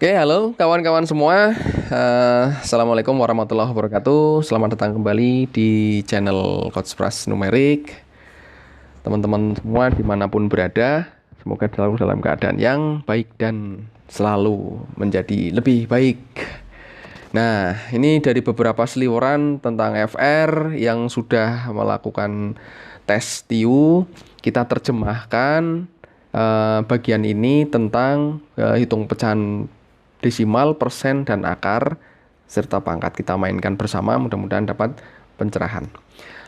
Oke, halo kawan-kawan semua. Assalamualaikum warahmatullahi wabarakatuh. Selamat datang kembali di channel Coach Pras Numerik. Teman-teman semua dimanapun berada, semoga selalu dalam keadaan yang baik dan selalu menjadi lebih baik. Nah, ini dari beberapa seliweran tentang FR yang sudah melakukan tes TIU, kita terjemahkan bagian ini tentang hitung pecahan desimal, persen, dan akar serta pangkat. Kita mainkan bersama, mudah-mudahan dapat pencerahan.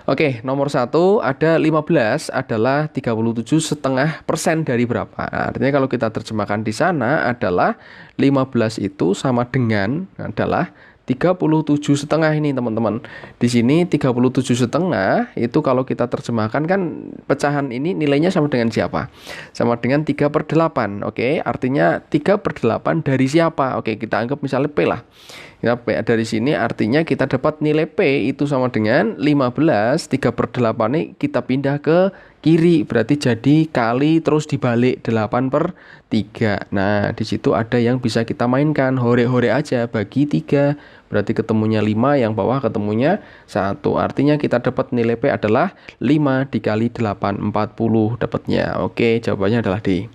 Oke, nomor 1 ada 15 adalah 37,5% dari berapa? Nah, artinya kalau kita terjemahkan di sana adalah 15 itu sama dengan adalah 37,5 ini teman-teman. Di sini 37,5 itu kalau kita terjemahkan kan pecahan ini nilainya sama dengan siapa? Sama dengan 3/8. Oke, artinya 3/8 dari siapa? Oke, kita anggap misalnya P lah. Ya, P dari sini artinya kita dapat nilai P itu sama dengan 15, 3/8 ini kita pindah ke kiri, berarti jadi kali terus dibalik 8/3. Nah, di situ ada yang bisa kita mainkan, hore-hore aja, bagi 3, berarti ketemunya 5, yang bawah ketemunya 1. Artinya kita dapat nilai P adalah 5 dikali 8, 40 dapatnya. Oke, jawabannya adalah D.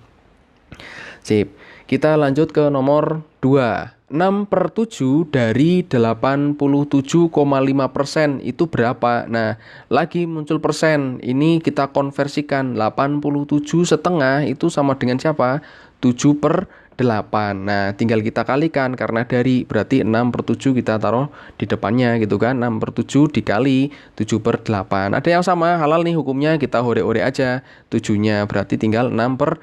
Sip. Kita lanjut ke nomor 2. 6/7 dari 87,5% itu berapa? Nah, lagi muncul persen. Ini kita konversikan 87,5 itu sama dengan siapa? 7/8. Nah, tinggal kita kalikan karena dari berarti 6/7 kita taruh di depannya gitu kan. 6/7 dikali 7/8. Ada yang sama, halal nih hukumnya, kita hore-hore aja 7-nya, berarti tinggal 6/8.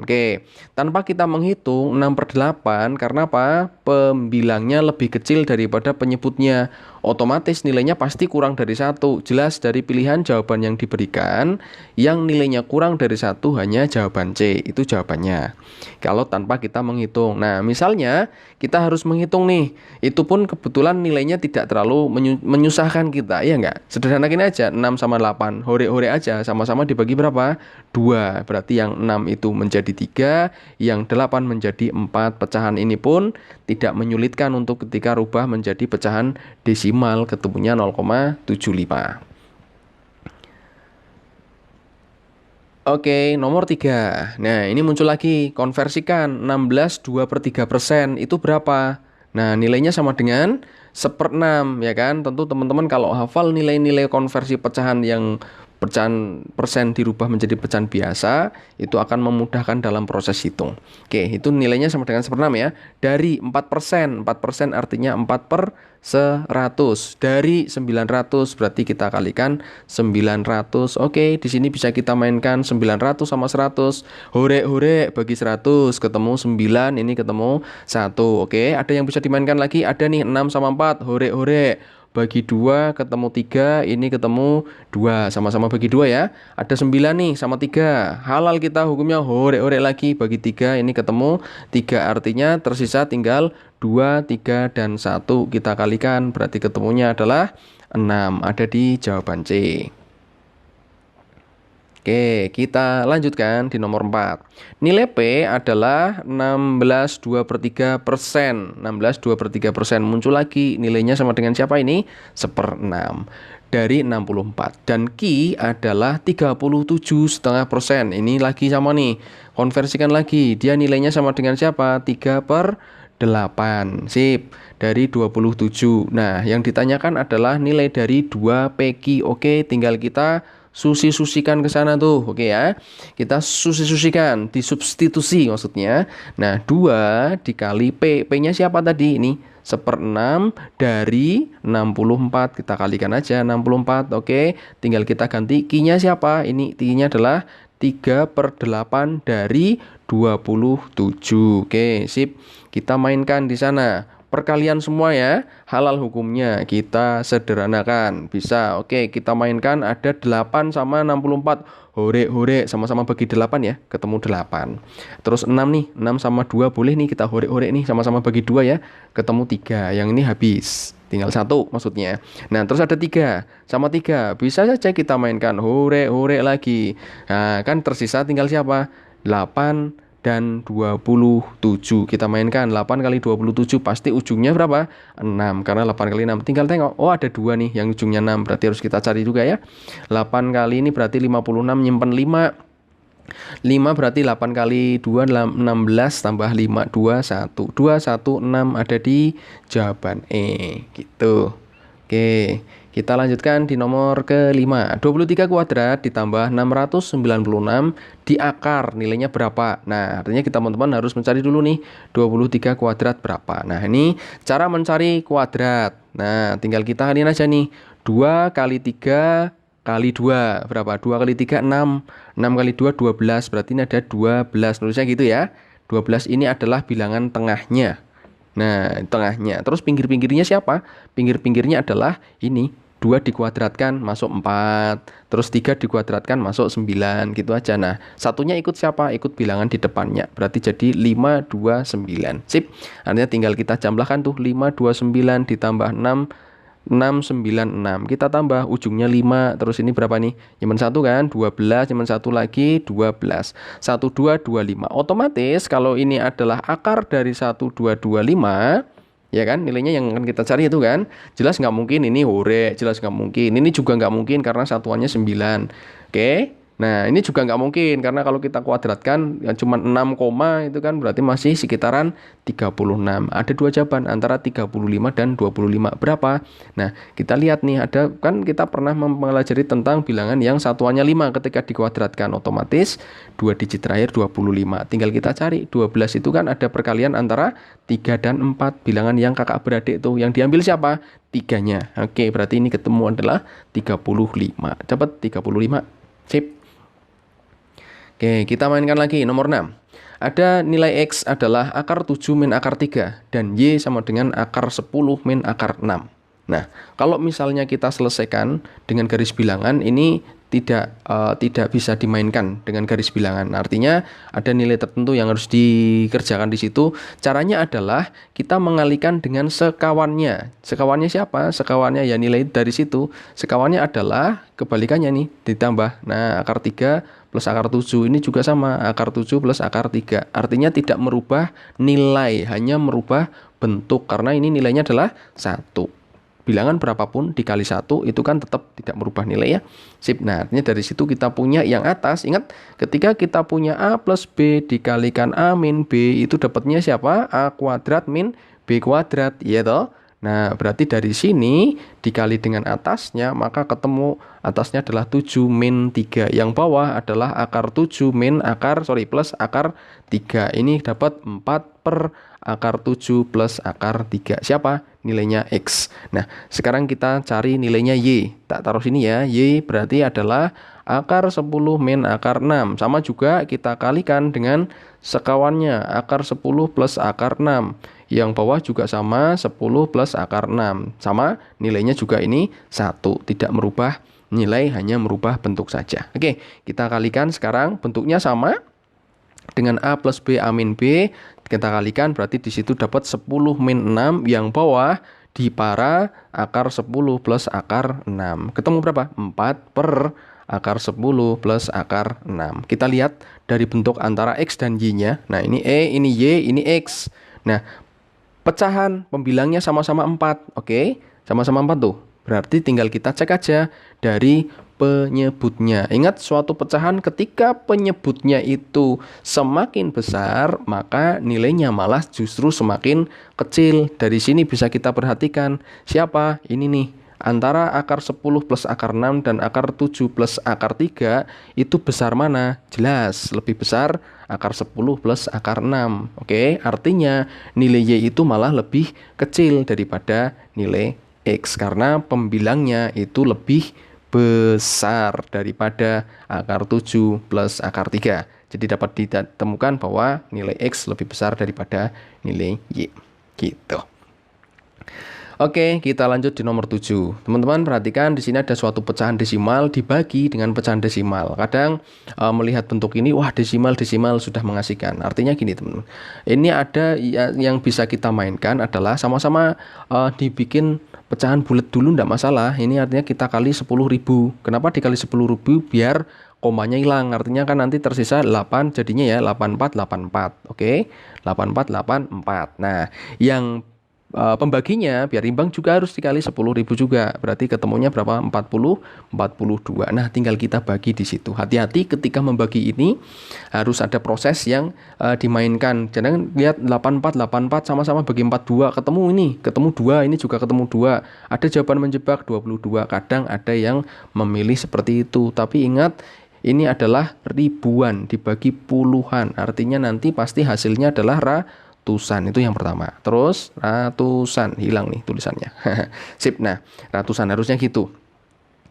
Oke, tanpa kita menghitung 6/8 karena apa? Pembilangnya lebih kecil daripada penyebutnya. Otomatis nilainya pasti kurang dari 1. Jelas dari pilihan jawaban yang diberikan, yang nilainya kurang dari 1 hanya jawaban C. Itu jawabannya. Kalau tanpa kita menghitung. Nah, misalnya kita harus menghitung nih. Itu pun kebetulan nilainya tidak terlalu menyusahkan kita, ya enggak? Sederhanakin aja, 6 sama 8. Hore-hore aja, sama-sama dibagi berapa? 2. Berarti yang 6 itu menjadi 3, yang 8 menjadi 4. Pecahan ini pun tidak menyulitkan untuk ketika rubah menjadi pecahan desimal, ketemunya 0,75. Oke, nomor 3. Nah, ini muncul lagi, konversikan 16 2/3%, itu berapa? Nah, nilainya sama dengan 1/6, ya kan? Tentu teman-teman kalau hafal nilai-nilai konversi pecahan yang pecahan persen dirubah menjadi pecahan biasa, itu akan memudahkan dalam proses hitung. Oke, itu nilainya sama dengan 1/6 ya. Dari 4%, 4% artinya 4/100. Dari 900 berarti kita kalikan 900. Oke, di sini bisa kita mainkan 900 sama 100. Hore-hore bagi 100 ketemu 9, ini ketemu 1. Oke, ada yang bisa dimainkan lagi, ada nih 6 sama 4. Hore-hore bagi 2 ketemu 3, ini ketemu 2, sama-sama bagi 2 ya. Ada 9 nih sama 3, halal kita hukumnya hore-hore lagi bagi 3, ini ketemu 3, artinya tersisa tinggal 2, 3, dan 1 kita kalikan, berarti ketemunya adalah 6, ada di jawaban C. Oke, kita lanjutkan di nomor 4. Nilai P adalah 16 2/3%. 16 2/3% muncul lagi. Nilainya sama dengan siapa ini? 1/6 dari 64. Dan Q adalah 37,5%. Ini lagi sama nih. Konversikan lagi. Dia nilainya sama dengan siapa? 3/8. Sip. Dari 27. Nah, yang ditanyakan adalah nilai dari 2PQ. Oke, tinggal kita susi-susikan ke sana tuh. Oke ya. Kita susi-susikan, disubstitusi maksudnya. Nah, 2 dikali P. P-nya siapa tadi? Ini 1/6 dari 64. Kita kalikan aja 64. Oke, tinggal kita ganti Q-nya siapa? Ini Q-nya adalah 3/8 dari 27. Oke, sip. Kita mainkan di sana. Perkalian semua ya, halal hukumnya, kita sederhanakan, bisa. Oke, kita mainkan, ada 8 sama 64, hore-hore, sama-sama bagi 8 ya, ketemu 8. Terus 6 nih, 6 sama 2 boleh nih, kita hore-hore nih, sama-sama bagi 2 ya, ketemu 3, yang ini habis, tinggal 1 maksudnya. Nah, terus ada 3 sama 3, bisa saja kita mainkan, hore-hore lagi. Nah, kan tersisa tinggal siapa? 8 dan 27. Kita mainkan 8 kali 27 pasti ujungnya berapa? 6, karena 8 kali 6. Tinggal tengok, oh ada 2 nih yang ujungnya 6, berarti harus kita cari juga ya. 8 kali ini berarti 56, nyimpen 5. 5 berarti 8 kali 2 16 tambah 5 21. 216 ada di jawaban E gitu. Oke, kita lanjutkan di nomor kelima. 23 kuadrat ditambah 696 di akar nilainya berapa? Nah, artinya kita teman-teman harus mencari dulu nih 23 kuadrat berapa. Nah, ini cara mencari kuadrat. Nah, tinggal kita kalian aja nih. 2 kali 3 kali 2 berapa? 2 kali 3 6. 6 kali 2 12. Berarti ini ada 12. Nulisnya gitu ya. 12 ini adalah bilangan tengahnya. Nah, tengahnya. Terus pinggir-pinggirnya siapa? Pinggir-pinggirnya adalah ini. 2 dikuadratkan masuk 4. Terus 3 dikuadratkan masuk 9. Gitu aja. Nah, satunya ikut siapa? Ikut bilangan di depannya. Berarti jadi 529. Sip. Artinya tinggal kita jumlahkan tuh. 529 ditambah 6. 696. Kita tambah ujungnya 5. Terus ini berapa nih? Nyemen 1 kan? 12. Nyemen 1 lagi 12. 1225. Otomatis kalau ini adalah akar dari 1225, ya kan? Nilainya yang akan kita cari itu kan? Jelas nggak mungkin ini hore. Jelas nggak mungkin. Ini juga nggak mungkin karena satuannya 9. Oke? Nah, ini juga nggak mungkin karena kalau kita kuadratkan yang cuma 6 koma itu kan berarti masih sekitaran 36. Ada 2 jawaban antara 35 dan 25. Berapa? Nah, kita lihat nih ada kan kita pernah mempelajari tentang bilangan yang satuannya 5 ketika dikuadratkan otomatis 2 digit terakhir 25. Tinggal kita cari 12 itu kan ada perkalian antara 3 dan 4 bilangan yang kakak beradik tuh. Yang diambil siapa? 3-nya. Oke, berarti ini ketemu adalah 35. Dapat 35. Sip. Oke, kita mainkan lagi nomor 6. Ada nilai X adalah akar 7 min akar 3 dan Y sama dengan akar 10 min akar 6. Nah, kalau misalnya kita selesaikan dengan garis bilangan ini tidak bisa dimainkan dengan garis bilangan. Artinya ada nilai tertentu yang harus dikerjakan di situ. Caranya adalah kita mengalihkan dengan sekawannya. Sekawannya siapa? Sekawannya ya nilai dari situ. Sekawannya adalah kebalikannya nih, ditambah. Nah, akar 3 plus akar 7 ini juga sama, akar 7 plus akar 3. Artinya tidak merubah nilai, hanya merubah bentuk karena ini nilainya adalah 1. Bilangan berapapun dikali 1 itu kan tetap tidak merubah nilai ya. Sip. Nah, artinya dari situ kita punya yang atas. Ingat, ketika kita punya A plus B dikalikan A min B itu dapatnya siapa? A kuadrat min B kuadrat, ya toh? Nah, berarti dari sini dikali dengan atasnya, maka ketemu atasnya adalah 7 min 3. Yang bawah adalah akar 7 min plus akar 3. Ini dapat 4 per akar 7 plus akar 3. Siapa? Nilainya X. Nah, sekarang kita cari nilainya Y. Tak taruh sini ya. Y berarti adalah akar 10 min akar 6. Sama juga kita kalikan dengan sekawannya, akar 10 plus akar 6. Yang bawah juga sama, 10 plus akar 6. Sama, nilainya juga ini 1. Tidak merubah nilai, hanya merubah bentuk saja. Oke, kita kalikan sekarang. Bentuknya sama dengan A plus B, A min B. Kita kalikan berarti di situ dapat 10 min 6. Yang bawah dipara akar 10 plus akar 6. Ketemu berapa? 4 per akar 10 plus akar 6. Kita lihat dari bentuk antara X dan Y-nya. Nah, ini E, ini Y, ini X. Nah, pecahan pembilangnya sama-sama 4. Oke, sama-sama 4 tuh. Berarti tinggal kita cek aja dari penyebutnya. Ingat, suatu pecahan ketika penyebutnya itu semakin besar, maka nilainya malah justru semakin kecil. Dari sini bisa kita perhatikan siapa? Ini nih. Antara akar 10 plus akar 6 dan akar 7 plus akar 3 itu besar mana? Jelas, lebih besar akar 10 plus akar 6. Oke, artinya nilai Y itu malah lebih kecil daripada nilai X karena pembilangnya itu lebih besar daripada akar 7 plus akar 3. Jadi dapat ditemukan bahwa nilai X lebih besar daripada nilai Y. Gitu. Oke, kita lanjut di nomor 7. Teman-teman perhatikan di sini ada suatu pecahan desimal dibagi dengan pecahan desimal. Kadang melihat bentuk ini, wah desimal sudah mengasihkan. Artinya gini teman-teman. Ini ada yang bisa kita mainkan adalah sama-sama dibikin pecahan bulat dulu, enggak masalah. Ini artinya kita kali 10.000. Kenapa dikali 10.000? Biar komanya hilang. Artinya kan nanti tersisa 8, jadinya ya 8484. Oke, 8484. Nah, yang pembaginya biar imbang juga harus dikali 10.000 juga. Berarti ketemunya berapa? 42. Nah, tinggal kita bagi di situ. Hati-hati ketika membagi ini harus ada proses yang dimainkan. Jangan lihat 84 sama-sama bagi 42, ketemu 2, ini juga ketemu 2. Ada jawaban menjebak 22. Kadang ada yang memilih seperti itu. Tapi ingat, ini adalah ribuan dibagi puluhan. Artinya nanti pasti hasilnya adalah ratusan. Itu yang pertama. Terus ratusan, hilang nih tulisannya. Sip. Nah, ratusan harusnya gitu.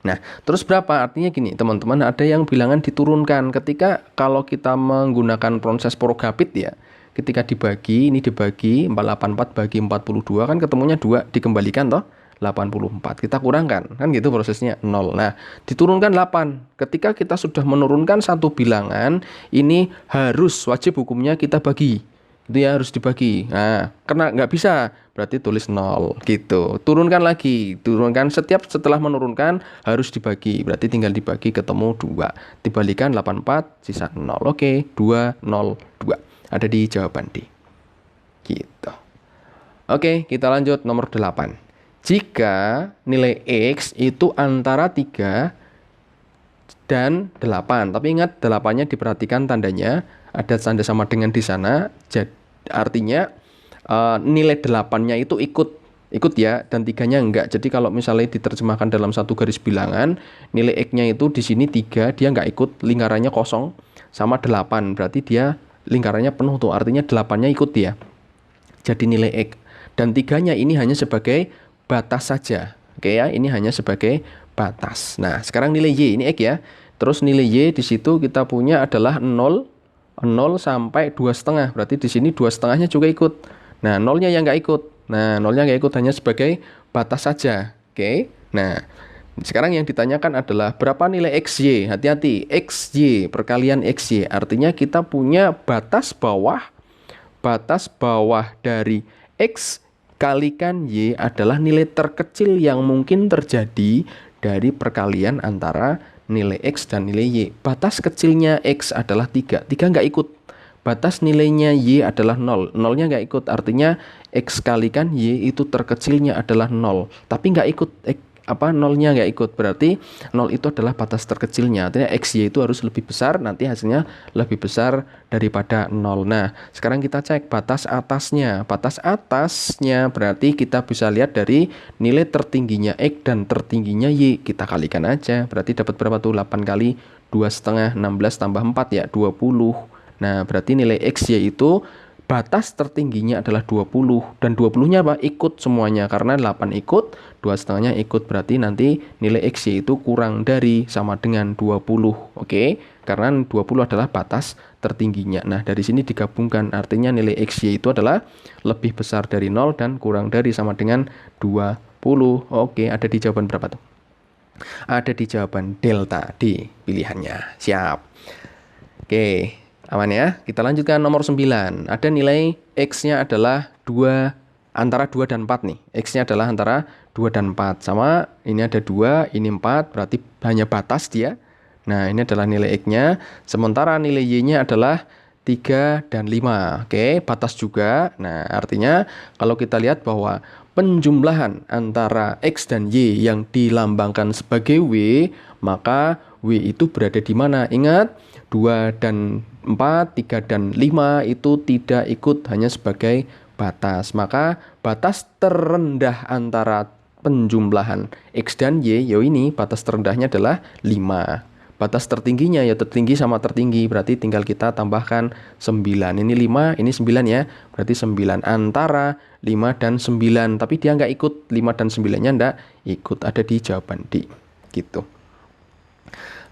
Nah, terus berapa? Artinya gini, teman-teman, ada yang bilangan diturunkan. Ketika kalau kita menggunakan proses Porogapit ya, ketika dibagi, ini dibagi 484 bagi 42 kan ketemunya 2, dikembalikan toh 84. Kita kurangkan, kan gitu prosesnya 0. Nah, diturunkan 8. Ketika kita sudah menurunkan satu bilangan, ini harus wajib hukumnya kita bagi. Itu ya harus dibagi. Nah, karena nggak bisa, berarti tulis 0 gitu. Turunkan lagi, turunkan setelah menurunkan harus dibagi. Berarti tinggal dibagi ketemu 2. Dibalikan 84 sisa 0. Oke, 202. Ada di jawaban D. Gitu. Oke, kita lanjut nomor 8. Jika nilai X itu antara 3 dan 8. Tapi ingat 8-nya diperhatikan tandanya ada tanda sama dengan di sana. Artinya nilai 8-nya itu ikut ya, dan 3-nya enggak. Jadi kalau misalnya diterjemahkan dalam satu garis bilangan, nilai X-nya itu di sini 3, dia enggak ikut, lingkarannya kosong, sama 8. Berarti dia lingkarannya penuh tuh, artinya 8-nya ikut ya. Jadi nilai X. Dan 3-nya ini hanya sebagai batas saja. Oke ya, ini hanya sebagai batas. Nah, sekarang nilai Y, ini X ya. Terus nilai Y di situ kita punya adalah 0 sampai 2,5. Berarti di sini 2,5-nya juga ikut. Nah, 0-nya yang nggak ikut. Nah, 0-nya nggak ikut, hanya sebagai batas saja. Oke. Nah, sekarang yang ditanyakan adalah berapa nilai XY. Hati-hati, XY perkalian XY. Artinya kita punya batas bawah dari X kalikan Y adalah nilai terkecil yang mungkin terjadi dari perkalian antara nilai X dan nilai Y. Batas kecilnya X adalah 3. 3 nggak ikut. Batas nilainya Y adalah 0. 0-nya nggak ikut. Artinya X kalikan Y itu terkecilnya adalah 0. Tapi nggak ikut. 0-nya nggak ikut. Berarti 0 itu adalah batas terkecilnya. Artinya XY itu harus lebih besar. Nanti hasilnya lebih besar daripada 0. Nah, sekarang kita cek batas atasnya. Batas atasnya berarti kita bisa lihat dari nilai tertingginya X dan tertingginya Y. Kita kalikan aja. Berarti dapat berapa tuh? 8 kali 2,5, 16 tambah 4 ya, 20. Nah, berarti nilai XY itu batas tertingginya adalah 20. Dan 20-nya apa? Ikut semuanya. Karena 8 ikut, 2,5-nya ikut. Berarti nanti nilai XY itu kurang dari sama dengan 20. Oke? Karena 20 adalah batas tertingginya. Nah, dari sini digabungkan. Artinya nilai XY itu adalah lebih besar dari 0 dan kurang dari sama dengan 20. Oke, ada di jawaban berapa tuh? Ada di jawaban delta D pilihannya. Siap. Oke. Aman ya, kita lanjutkan nomor 9. Ada nilai X-nya adalah 2, antara 2 dan 4 nih. X-nya adalah antara 2 dan 4. Sama, ini ada 2, ini 4, berarti hanya batas dia. Nah, ini adalah nilai X-nya. Sementara nilai Y-nya adalah 3 dan 5. Oke, batas juga. Nah, artinya kalau kita lihat bahwa penjumlahan antara X dan Y yang dilambangkan sebagai W, maka W itu berada di mana? Ingat, 2 dan 4, 3 dan 5 itu tidak ikut, hanya sebagai batas. Maka batas terendah antara penjumlahan X dan Y, ini batas terendahnya adalah 5. Batas tertingginya ya tertinggi sama tertinggi, berarti tinggal kita tambahkan 9. Ini 5, ini 9 ya, berarti 9 antara 5 dan 9. Tapi dia nggak ikut, 5 dan 9-nya nggak ikut, ada di jawaban D. Gitu.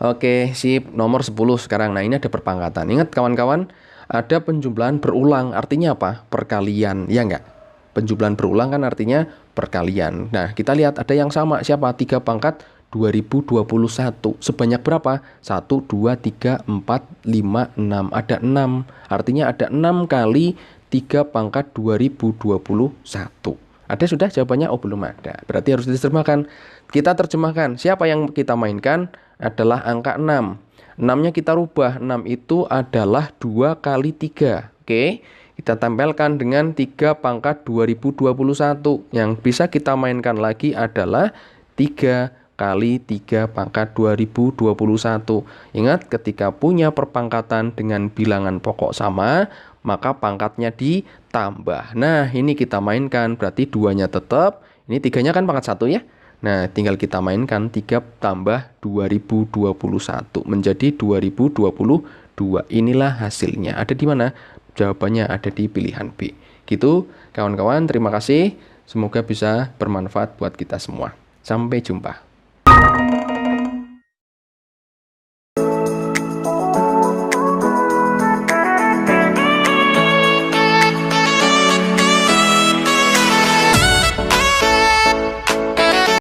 Oke, sip. Nomor 10 sekarang. Nah, ini ada perpangkatan. Ingat kawan-kawan, ada penjumlahan berulang. Artinya apa? Perkalian. Ya enggak? Penjumlahan berulang kan artinya perkalian. Nah, kita lihat ada yang sama. Siapa? 3 pangkat 2021. Sebanyak berapa? 1, 2, 3, 4, 5, 6. Ada 6. Artinya ada 6 kali 3 pangkat 2021. Ada sudah jawabannya? Oh, belum ada. Berarti harus diterjemahkan. Kita terjemahkan. Siapa yang kita mainkan? Adalah angka 6. 6-nya kita rubah. 6 itu adalah 2 kali 3. Oke, kita tempelkan dengan 3 pangkat 2021. Yang bisa kita mainkan lagi adalah 3 kali 3 pangkat 2021. Ingat, ketika punya perpangkatan dengan bilangan pokok sama, maka pangkatnya ditambah. Nah, ini kita mainkan, berarti 2-nya tetap. Ini 3-nya kan pangkat 1 ya. Nah, tinggal kita mainkan 3 tambah 2021 menjadi 2022. Inilah hasilnya. Ada di mana? Jawabannya ada di pilihan B. Gitu, kawan-kawan, terima kasih. Semoga bisa bermanfaat buat kita semua. Sampai jumpa.